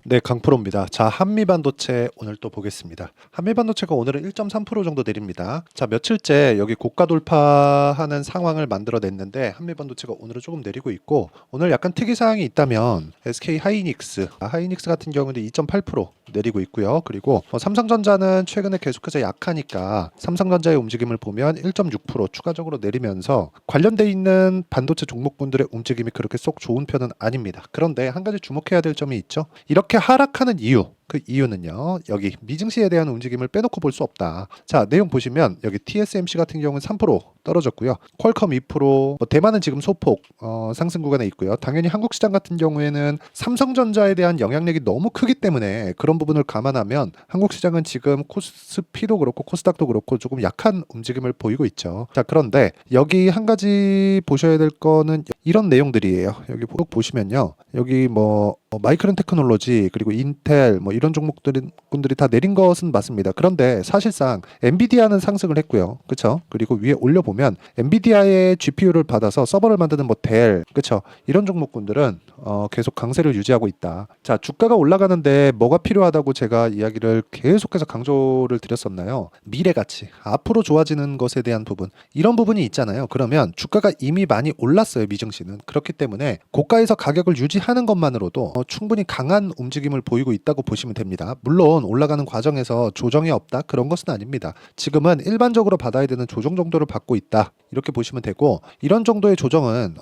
네, 강프로입니다. 자, 한미반도체 오늘 또 보겠습니다. 한미반도체가 오늘은 1.3% 정도 내립니다. 자, 며칠째 여기 고가 돌파하는 상황을 만들어냈는데 한미반도체가 오늘은 조금 내리고 있고, 오늘 약간 특이사항이 있다면 SK 하이닉스, 하이닉스 같은 경우는 2.8% 내리고 있고요. 그리고 삼성전자는 최근에 계속해서 약하니까 삼성전자의 움직임을 보면 1.6% 추가적으로 내리면서 관련돼 있는 반도체 종목군들의 움직임이 그렇게 쏙 좋은 편은 아닙니다. 그런데 한 가지 주목해야 될 점이 있죠. 이렇게 하락하는 이유, 그 이유는요, 여기 미증시에 대한 움직임을 빼놓고 볼 수 없다. 자, 내용 보시면 여기 TSMC 같은 경우는 3% 떨어졌고요. 퀄컴 2%, 대만은 지금 소폭 상승 구간에 있고요. 당연히 한국 시장 같은 경우에는 삼성전자에 대한 영향력이 너무 크기 때문에 그런 부분을 감안하면 한국 시장은 지금 코스피도 그렇고 코스닥도 그렇고 조금 약한 움직임을 보이고 있죠. 자, 그런데 여기 한 가지 보셔야 될 거는 이런 내용들이에요. 여기 보시면요. 여기 마이크론 테크놀로지 그리고 인텔 이런 종목들이 다 내린 것은 맞습니다. 그런데 사실상 엔비디아는 상승을 했고요. 그렇죠? 그리고 위에 올려 보면 엔비디아의 GPU를 받아서 서버를 만드는 델, 그렇죠? 이런 종목군들은 계속 강세를 유지하고 있다. 자, 주가가 올라가는데 뭐가 필요하다고 제가 이야기를 계속해서 강조를 드렸었나요? 미래 가치, 앞으로 좋아지는 것에 대한 부분, 이런 부분이 있잖아요. 그러면 주가가 이미 많이 올랐어요, 미증시는. 그렇기 때문에 고가에서 가격을 유지하는 것만으로도 충분히 강한 움직임을 보이고 있다고 보시면 됩니다. 물론 올라가는 과정에서 조정이 없다, 그런 것은 아닙니다. 지금은 일반적으로 받아야 되는 조정 정도를 받고 있다, 이렇게 보시면 되고, 이런 정도의 조정은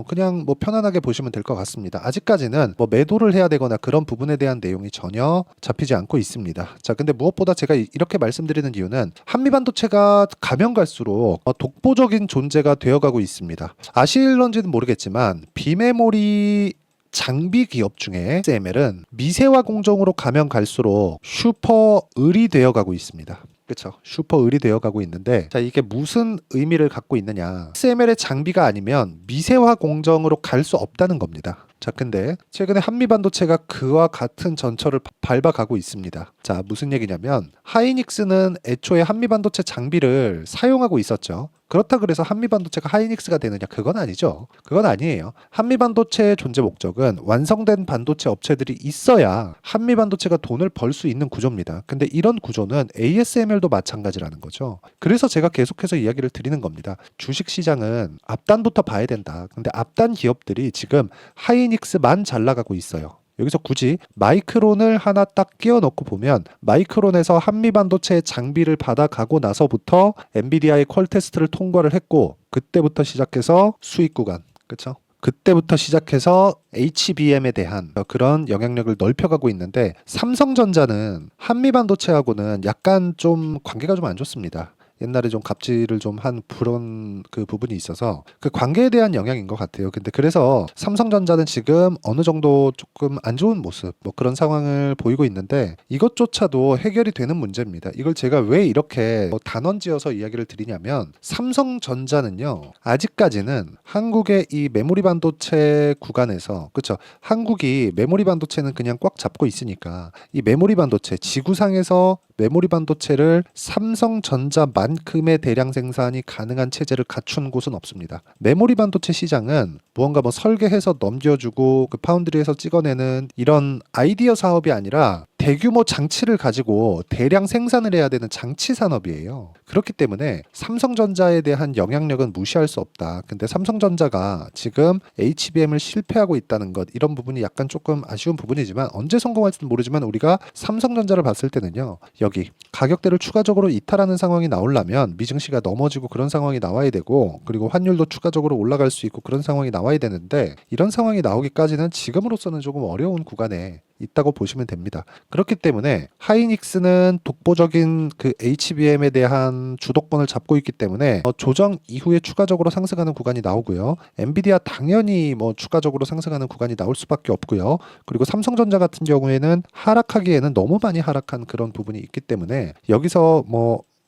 그냥 편안하게 보시면 될 것 같습니다. 아직까지는 매도를 해야 되거나 그런 부분에 대한 내용이 전혀 잡히지 않고 있습니다. 자, 근데 무엇보다 제가 이렇게 말씀드리는 이유는 한미반도체가 가면 갈수록 독보적인 존재가 되어가고 있습니다. 아실런지는 모르겠지만 비메모리 장비 기업 중에 SML은 미세화 공정으로 가면 갈수록 슈퍼 을이 되어가고 있습니다. 그렇죠. 슈퍼 을이 되어가고 있는데, 자, 이게 무슨 의미를 갖고 있느냐? SML의 장비가 아니면 미세화 공정으로 갈 수 없다는 겁니다. 자, 근데 최근에 한미반도체가 그와 같은 전철을 밟아가고 있습니다. 자, 무슨 얘기냐면 하이닉스는 애초에 한미반도체 장비를 사용하고 있었죠. 그렇다 그래서 한미반도체가 하이닉스가 되느냐? 그건 아니죠. 그건 아니에요. 한미반도체의 존재 목적은 완성된 반도체 업체들이 있어야 한미반도체가 돈을 벌 수 있는 구조입니다. 근데 이런 구조는 ASML도 마찬가지라는 거죠. 그래서 제가 계속해서 이야기를 드리는 겁니다. 주식시장은 앞단부터 봐야 된다. 근데 앞단 기업들이 지금 하이닉스만 잘 나가고 있어요. 여기서 굳이 마이크론을 하나 딱 끼워 넣고 보면 마이크론에서 한미반도체 장비를 받아가고 나서부터 엔비디아의 퀄 테스트를 통과를 했고, 그때부터 시작해서 수익 구간, 그렇죠? 그때부터 시작해서 HBM에 대한 그런 영향력을 넓혀가고 있는데, 삼성전자는 한미반도체하고는 약간 좀 관계가 좀 안 좋습니다. 옛날에 좀 갑질을 좀 한 그런 그 부분이 있어서 그 관계에 대한 영향인 것 같아요. 근데 그래서 삼성전자는 지금 어느 정도 조금 안 좋은 모습, 그런 상황을 보이고 있는데, 이것조차도 해결이 되는 문제입니다. 이걸 제가 왜 이렇게 단언지어서 이야기를 드리냐면, 삼성전자는요, 아직까지는 한국의 이 메모리 반도체 구간에서, 그렇죠? 한국이 메모리 반도체는 그냥 꽉 잡고 있으니까 이 메모리 반도체 지구상에서 메모리 반도체를 삼성전자만큼의 대량 생산이 가능한 체제를 갖춘 곳은 없습니다. 메모리 반도체 시장은 무언가 설계해서 넘겨주고 그 파운드리에서 찍어내는 이런 아이디어 사업이 아니라 대규모 장치를 가지고 대량 생산을 해야 되는 장치 산업이에요. 그렇기 때문에 삼성전자에 대한 영향력은 무시할 수 없다. 근데 삼성전자가 지금 HBM을 실패하고 있다는 것, 이런 부분이 약간 조금 아쉬운 부분이지만, 언제 성공할지는 모르지만 우리가 삼성전자를 봤을 때는요, 여기 가격대를 추가적으로 이탈하는 상황이 나오려면 미증시가 넘어지고 그런 상황이 나와야 되고, 그리고 환율도 추가적으로 올라갈 수 있고 그런 상황이 나와야 되는데, 이런 상황이 나오기까지는 지금으로서는 조금 어려운 구간에 있다고 보시면 됩니다. 그렇기 때문에 하이닉스는 독보적인 그 HBM에 대한 주도권을 잡고 있기 때문에 조정 이후에 추가적으로 상승하는 구간이 나오고요. 엔비디아 당연히 추가적으로 상승하는 구간이 나올 수밖에 없고요. 그리고 삼성전자 같은 경우에는 하락하기에는 너무 많이 하락한 그런 부분이 있기 때문에 여기서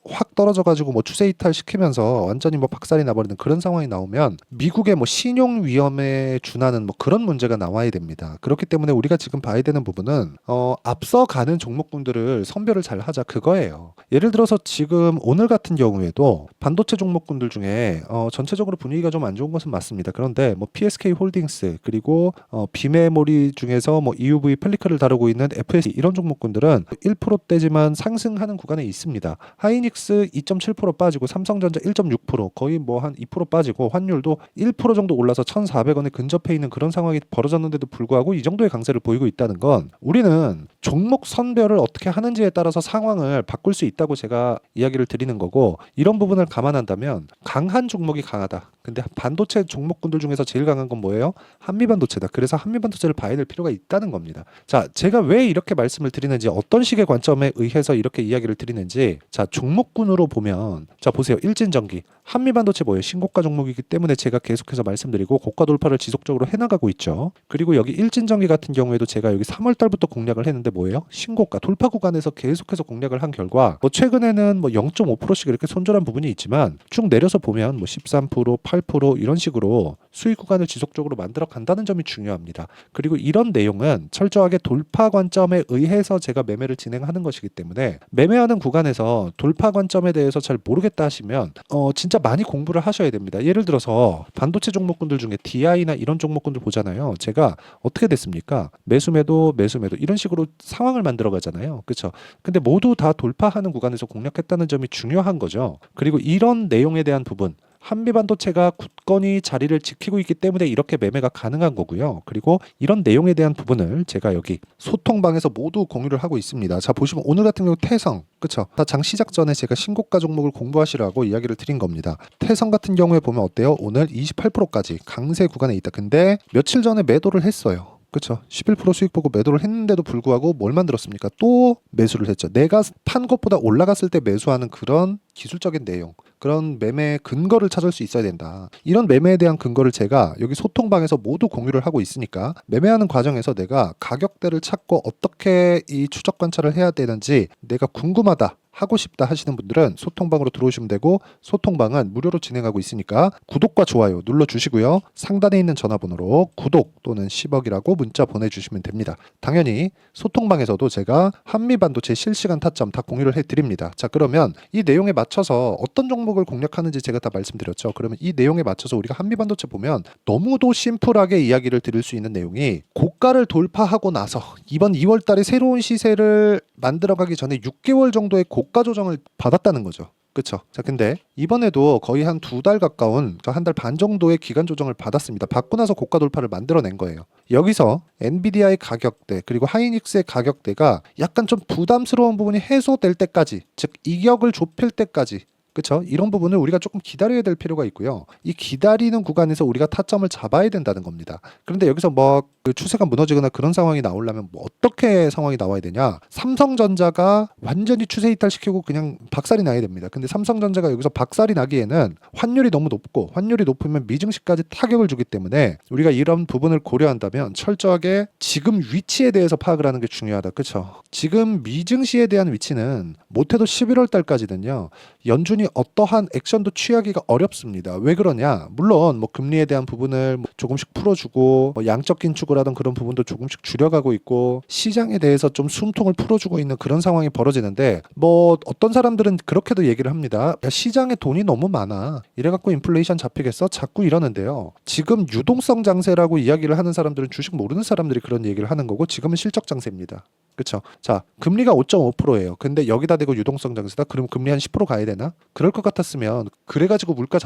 확 떨어져가지고 뭐 추세 이탈 시키면서 완전히 뭐 박살이 나버리는 그런 상황이 나오면 미국의 뭐 신용 위험에 준하는 뭐 그런 문제가 나와야 됩니다. 그렇기 때문에 우리가 지금 봐야 되는 부분은 앞서가는 종목군들을 선별을 잘 하자 그거예요. 예를 들어서 지금 오늘 같은 경우에도 반도체 종목군들 중에 전체적으로 분위기가 좀 안 좋은 것은 맞습니다. 그런데 뭐 PSK 홀딩스 그리고 비메모리 중에서 뭐 EUV 펠리클을 다루고 있는 FSD 이런 종목군들은 1%대지만 상승하는 구간에 있습니다. 하이닉스 2.7% 빠지고 삼성전자 1.6% 거의 뭐 한 2% 빠지고 환율도 1% 정도 올라서 1,400원에 근접해 있는 그런 상황이 벌어졌는데도 불구하고 이 정도의 강세를 보이고 있다는 건 우리는 종목 선별을 어떻게 하는지에 따라서 상황을 바꿀 수 있다고 제가 이야기를 드리는 거고 이런 부분을 감안한다면 강한 종목이 강하다. 근데 반도체 종목군들 중에서 제일 강한 건 뭐예요? 한미반도체다. 그래서 한미반도체를 봐야 될 필요가 있다는 겁니다. 자, 제가 왜 이렇게 말씀을 드리는지 어떤 식의 관점에 의해서 이렇게 이야기를 드리는지 자, 종목군으로 보면 자, 보세요. 일진전기. 한미반도체 뭐예요? 신고가 종목이기 때문에 제가 계속해서 말씀드리고 고가 돌파를 지속적으로 해나가고 있죠. 그리고 여기 일진전기 같은 경우에도 제가 여기 3월 달부터 공략을 했는데 뭐예요? 신고가 돌파 구간에서 계속해서 공략을 한 결과 뭐 최근에는 뭐 0.5%씩 이렇게 손절한 부분이 있지만 쭉 내려서 보면 뭐 13%, 8% 이런 식으로 수익 구간을 지속적으로 만들어 간다는 점이 중요합니다. 그리고 이런 내용은 철저하게 돌파 관점에 의해서 제가 매매를 진행하는 것이기 때문에 매매하는 구간에서 돌파 관점에 대해서 잘 모르겠다 하시면 진짜 많이 공부를 하셔야 됩니다. 예를 들어서 반도체 종목군들 중에 DI나 이런 종목군들 보잖아요. 제가 어떻게 됐습니까? 매수매도 이런 식으로 상황을 만들어 가잖아요. 그렇죠? 근데 모두 다 돌파하는 구간에서 공략했다는 점이 중요한 거죠. 그리고 이런 내용에 대한 부분 한미반도체가 굳건히 자리를 지키고 있기 때문에 이렇게 매매가 가능한 거고요. 그리고 이런 내용에 대한 부분을 제가 여기 소통방에서 모두 공유를 하고 있습니다. 자, 보시면 오늘 같은 경우 태성, 그쵸? 다 장 시작 전에 제가 신고가 종목을 공부하시라고 이야기를 드린 겁니다. 태성 같은 경우에 보면 어때요? 오늘 28%까지 강세 구간에 있다. 근데 며칠 전에 매도를 했어요. 그렇죠. 11% 수익 보고 매도를 했는데도 불구하고 뭘 만들었습니까? 또 매수를 했죠. 내가 판 것보다 올라갔을 때 매수하는 그런 기술적인 내용, 그런 매매 근거를 찾을 수 있어야 된다. 이런 매매에 대한 근거를 제가 여기 소통방에서 모두 공유를 하고 있으니까 매매하는 과정에서 내가 가격대를 찾고 어떻게 이 추적 관찰을 해야 되는지 내가 궁금하다. 하고 싶다 하시는 분들은 소통방으로 들어오시면 되고 소통방은 무료로 진행하고 있으니까 구독과 좋아요 눌러주시고요. 상단에 있는 전화번호로 구독 또는 10억이라고 문자 보내주시면 됩니다. 당연히 소통방에서도 제가 한미반도체 실시간 타점 다 공유를 해드립니다. 자, 그러면 이 내용에 맞춰서 어떤 종목을 공략하는지 제가 다 말씀드렸죠. 그러면 이 내용에 맞춰서 우리가 한미반도체 보면 너무도 심플하게 이야기를 드릴 수 있는 내용이 고가를 돌파하고 나서 이번 2월 달에 새로운 시세를 만들어가기 전에 6개월 정도의 고가 조정을 받았다는 거죠. 그렇죠. 자, 근데 이번에도 거의 한 2달 가까운 한 달 반 정도의 기간 조정을 받았습니다. 받고 나서 고가 돌파를 만들어낸 거예요. 여기서 엔비디아의 가격대 그리고 하이닉스의 가격대가 약간 좀 부담스러운 부분이 해소될 때까지, 즉 이격을 좁힐 때까지, 그렇죠? 이런 부분을 우리가 조금 기다려야 될 필요가 있고요. 이 기다리는 구간에서 우리가 타점을 잡아야 된다는 겁니다. 그런데 여기서 뭐 그 추세가 무너지거나 그런 상황이 나오려면 뭐 어떻게 상황이 나와야 되냐? 삼성전자가 완전히 추세 이탈시키고 그냥 박살이 나야 됩니다. 근데 삼성전자가 여기서 박살이 나기에는 환율이 너무 높고 환율이 높으면 미증시까지 타격을 주기 때문에 우리가 이런 부분을 고려한다면 철저하게 지금 위치에 대해서 파악을 하는 게 중요하다. 그렇죠? 지금 미증시에 대한 위치는 못해도 11월 달까지는요. 연준이 어떠한 액션도 취하기가 어렵습니다. 왜 그러냐? 물론 뭐 금리에 대한 부분을 조금씩 풀어주고 뭐 양적 긴축을 하던 그런 부분도 조금씩 줄여가고 있고 시장에 대해서 좀 숨통을 풀어주고 있는 그런 상황이 벌어지는데 뭐 어떤 사람들은 그렇게도 얘기를 합니다. 야, 시장에 돈이 너무 많아. 이래갖고 인플레이션 잡히겠어? 자꾸 이러는데요. 지금 유동성 장세라고 이야기를 하는 사람들은 주식 모르는 사람들이 그런 얘기를 하는 거고 지금은 실적 장세입니다. 그렇죠. 자, 금리가 5.5%예요. 근데 여기다 대고 유동성 장세다. 그럼 금리 한 10% 가야 되나? 그럴 것 같았으면 그래가지고 물가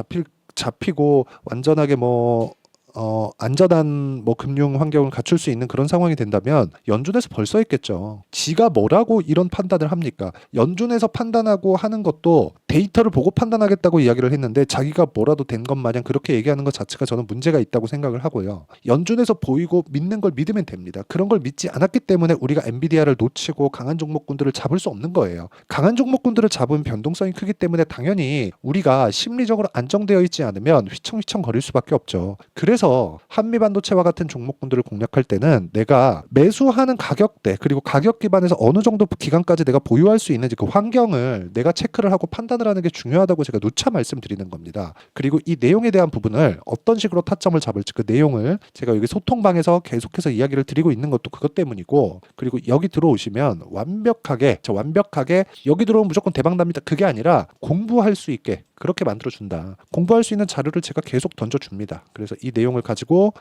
잡히고 완전하게 뭐 안전한 뭐 금융 환경을 갖출 수 있는 그런 상황이 된다면 연준에서 벌써 했겠죠. 지가 뭐라고 이런 판단을 합니까? 연준에서 판단하고 하는 것도 데이터를 보고 판단하겠다고 이야기를 했는데 자기가 뭐라도 된 것 마냥 그렇게 얘기하는 것 자체가 저는 문제가 있다고 생각을 하고요. 연준에서 보이고 믿는 걸 믿으면 됩니다. 그런 걸 믿지 않았기 때문에 우리가 엔비디아를 놓치고 강한 종목군들을 잡을 수 없는 거예요. 강한 종목군들을 잡으면 변동성이 크기 때문에 당연히 우리가 심리적으로 안정되어 있지 않으면 휘청휘청 거릴 수밖에 없죠. 그래서 그래서 한미반도체와 같은 종목군들을 공략할 때는 내가 매수하는 가격대 그리고 가격 기반에서 어느 정도 기간까지 내가 보유할 수 있는지 그 환경을 내가 체크를 하고 판단을 하는 게 중요하다고 제가 누차 말씀드리는 겁니다. 그리고 이 내용에 대한 부분을 어떤 식으로 타점을 잡을지 그 내용을 제가 여기 소통방에서 계속해서 이야기를 드리고 있는 것도 그것 때문이고, 그리고 여기 들어오시면 완벽하게 여기 들어오면 무조건 대박 납니다. 그게 아니라 공부할 수 있게 그렇게 만들어준다. 공부할 수 있는 자료를 제가 계속 던져줍니다. 그래서 이 내용을 가지고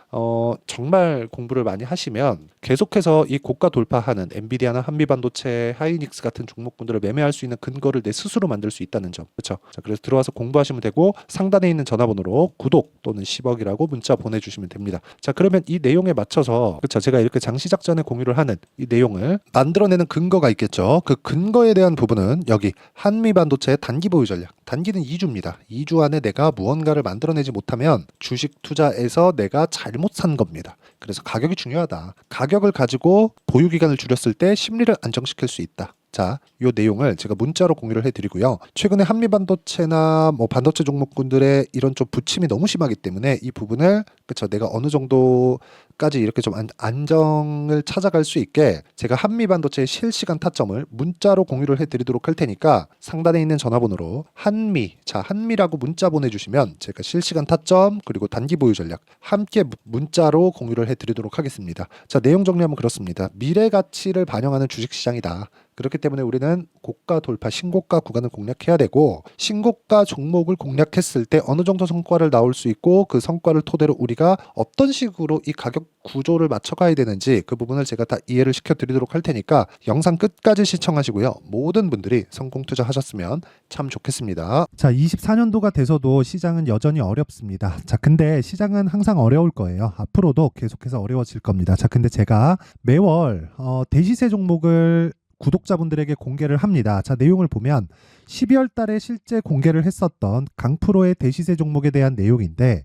정말 공부를 많이 하시면 계속해서 이 고가 돌파하는 엔비디아나 한미반도체, 하이닉스 같은 종목군들을 매매할 수 있는 근거를 내 스스로 만들 수 있다는 점. 그렇죠? 자, 그래서 들어와서 공부하시면 되고 상단에 있는 전화번호로 구독 또는 10억이라고 문자 보내주시면 됩니다. 자, 그러면 이 내용에 맞춰서 그렇죠? 제가 이렇게 장시작 전에 공유를 하는 이 내용을 만들어내는 근거가 있겠죠. 그 근거에 대한 부분은 여기 한미반도체 단기 보유 전략. 단기는 2주입니다. 2주 안에 내가 무언가를 만들어내지 못하면 주식 투자에서 내가 잘못 산 겁니다. 그래서 가격이 중요하다. 가격을 가지고 보유 기간을 줄였을 때 심리를 안정시킬 수 있다. 자, 이 내용을 제가 문자로 공유를 해드리고요. 최근에 한미반도체나 뭐 반도체 종목군들의 이런 좀 부침이 너무 심하기 때문에 이 부분을 그쵸 내가 어느 정도까지 이렇게 좀 안정을 찾아갈 수 있게 제가 한미반도체의 실시간 타점을 문자로 공유를 해드리도록 할 테니까 상단에 있는 전화번호로 한미라고 문자 보내주시면 제가 실시간 타점 그리고 단기 보유 전략 함께 문자로 공유를 해드리도록 하겠습니다. 자, 내용 정리하면 그렇습니다. 미래 가치를 반영하는 주식시장이다. 그렇기 때문에 우리는 고가 돌파, 신고가 구간을 공략해야 되고 신고가 종목을 공략했을 때 어느 정도 성과를 나올 수 있고 그 성과를 토대로 우리가 어떤 식으로 이 가격 구조를 맞춰가야 되는지 그 부분을 제가 다 이해를 시켜드리도록 할 테니까 영상 끝까지 시청하시고요. 모든 분들이 성공 투자하셨으면 참 좋겠습니다. 자, 24년도가 돼서도 시장은 여전히 어렵습니다. 자, 근데 시장은 항상 어려울 거예요. 앞으로도 계속해서 어려워질 겁니다. 자, 근데 제가 매월 대시세 종목을 구독자분들에게 공개를 합니다. 자, 내용을 보면 12월 달에 실제 공개를 했었던 강프로의 대시세 종목에 대한 내용인데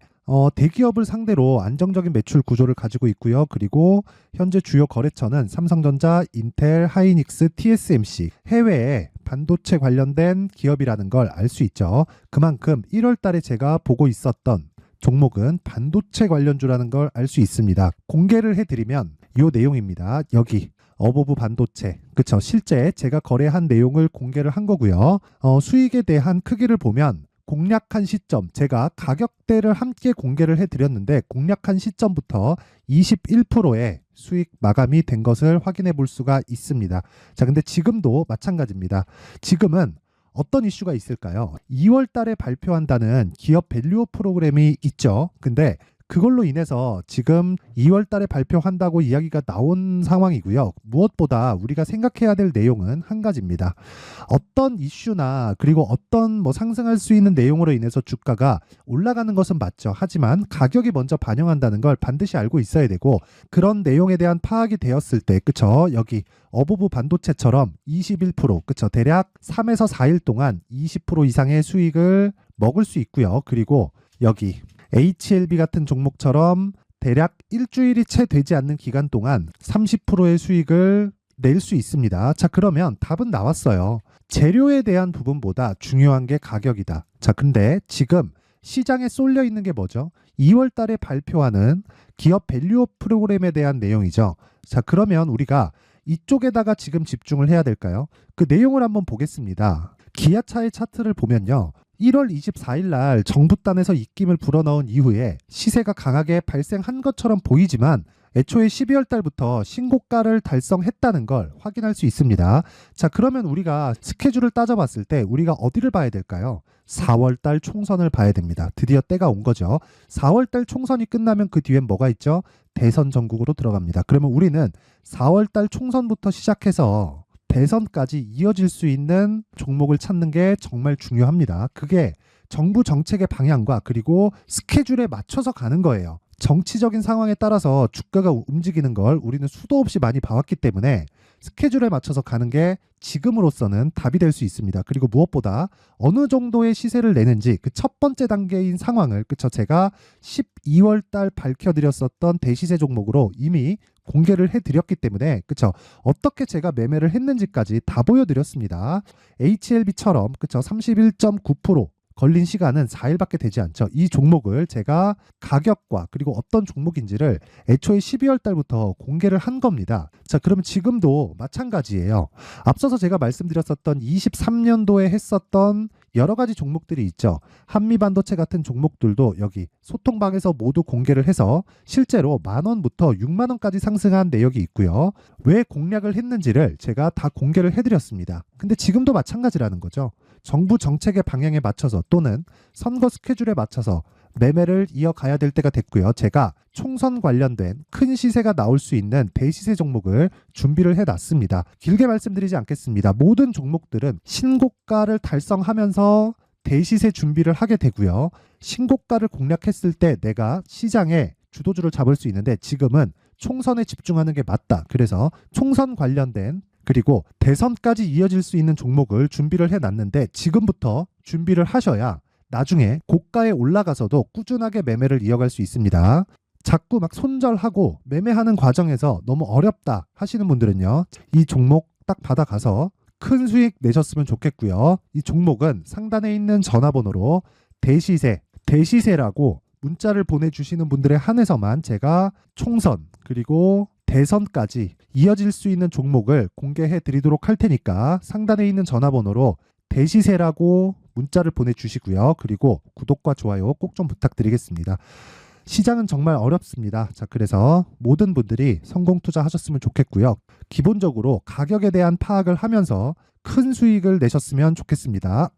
대기업을 상대로 안정적인 매출 구조를 가지고 있고요. 그리고 현재 주요 거래처는 삼성전자, 인텔, 하이닉스, TSMC, 해외에 반도체 관련된 기업이라는 걸 알 수 있죠. 그만큼 1월 달에 제가 보고 있었던 종목은 반도체 관련주라는 걸 알 수 있습니다. 공개를 해드리면 이 내용입니다. 여기 어보브 반도체, 그쵸? 실제 제가 거래한 내용을 공개를 한 거고요. 수익에 대한 크기를 보면 공략한 시점, 제가 가격대를 함께 공개를 해드렸는데 공략한 시점부터 21%의 수익 마감이 된 것을 확인해 볼 수가 있습니다. 자, 근데 지금도 마찬가지입니다. 지금은 어떤 이슈가 있을까요? 2월 달에 발표한다는 기업 밸류업 프로그램이 있죠. 근데 그걸로 인해서 지금 2월 달에 발표한다고 이야기가 나온 상황이고요. 무엇보다 우리가 생각해야 될 내용은 한 가지입니다. 어떤 이슈나 그리고 어떤 상승할 수 있는 내용으로 인해서 주가가 올라가는 것은 맞죠. 하지만 가격이 먼저 반영한다는 걸 반드시 알고 있어야 되고 그런 내용에 대한 파악이 되었을 때 그쵸? 여기 어보브 반도체처럼 21% 그쵸? 대략 3에서 4일 동안 20% 이상의 수익을 먹을 수 있고요. 그리고 여기 HLB 같은 종목처럼 대략 일주일이 채 되지 않는 기간 동안 30%의 수익을 낼 수 있습니다. 자, 그러면 답은 나왔어요. 재료에 대한 부분보다 중요한 게 가격이다. 자, 근데 지금 시장에 쏠려 있는 게 뭐죠? 2월 달에 발표하는 기업 밸류업 프로그램에 대한 내용이죠. 자, 그러면 우리가 이쪽에다가 지금 집중을 해야 될까요? 그 내용을 한번 보겠습니다. 기아차의 차트를 보면요. 1월 24일 날 정부단에서 입김을 불어넣은 이후에 시세가 강하게 발생한 것처럼 보이지만 애초에 12월 달부터 신고가를 달성했다는 걸 확인할 수 있습니다. 자, 그러면 우리가 스케줄을 따져봤을 때 우리가 어디를 봐야 될까요? 4월 달 총선을 봐야 됩니다. 드디어 때가 온 거죠. 4월 달 총선이 끝나면 그 뒤엔 뭐가 있죠? 대선 전국으로 들어갑니다. 그러면 우리는 4월 달 총선부터 시작해서 대선까지 이어질 수 있는 종목을 찾는 게 정말 중요합니다. 그게 정부 정책의 방향과 그리고 스케줄에 맞춰서 가는 거예요. 정치적인 상황에 따라서 주가가 움직이는 걸 우리는 수도 없이 많이 봐왔기 때문에 스케줄에 맞춰서 가는 게 지금으로서는 답이 될 수 있습니다. 그리고 무엇보다 어느 정도의 시세를 내는지 그 첫 번째 단계인 상황을 그쵸 제가 12월 달 밝혀드렸었던 대시세 종목으로 이미 공개를 해드렸기 때문에 그쵸 어떻게 제가 매매를 했는지까지 다 보여드렸습니다. HLB처럼 그쵸 31.9% 걸린 시간은 4일밖에 되지 않죠. 이 종목을 제가 가격과 그리고 어떤 종목인지를 애초에 12월 달부터 공개를 한 겁니다. 자, 그러면 지금도 마찬가지예요. 앞서서 제가 말씀드렸었던 23년도에 했었던 여러 가지 종목들이 있죠. 한미반도체 같은 종목들도 여기 소통방에서 모두 공개를 해서 실제로 10,000원부터 60,000원까지 상승한 내역이 있고요. 왜 공략을 했는지를 제가 다 공개를 해드렸습니다. 근데 지금도 마찬가지라는 거죠. 정부 정책의 방향에 맞춰서 또는 선거 스케줄에 맞춰서 매매를 이어가야 될 때가 됐고요. 제가 총선 관련된 큰 시세가 나올 수 있는 대시세 종목을 준비를 해놨습니다. 길게 말씀드리지 않겠습니다. 모든 종목들은 신고가를 달성하면서 대시세 준비를 하게 되고요. 신고가를 공략했을 때 내가 시장에 주도주를 잡을 수 있는데 지금은 총선에 집중하는 게 맞다. 그래서 총선 관련된 그리고 대선까지 이어질 수 있는 종목을 준비를 해놨는데 지금부터 준비를 하셔야 나중에 고가에 올라가서도 꾸준하게 매매를 이어갈 수 있습니다. 자꾸 막 손절하고 매매하는 과정에서 너무 어렵다 하시는 분들은요. 이 종목 딱 받아가서 큰 수익 내셨으면 좋겠고요. 이 종목은 상단에 있는 전화번호로 대시세라고 문자를 보내주시는 분들에 한해서만 제가 총선 그리고 대선까지 이어질 수 있는 종목을 공개해 드리도록 할 테니까 상단에 있는 전화번호로 대시세라고 문자를 보내주시고요. 그리고 구독과 좋아요 꼭 좀 부탁드리겠습니다. 시장은 정말 어렵습니다. 자, 그래서 모든 분들이 성공 투자하셨으면 좋겠고요. 기본적으로 가격에 대한 파악을 하면서 큰 수익을 내셨으면 좋겠습니다.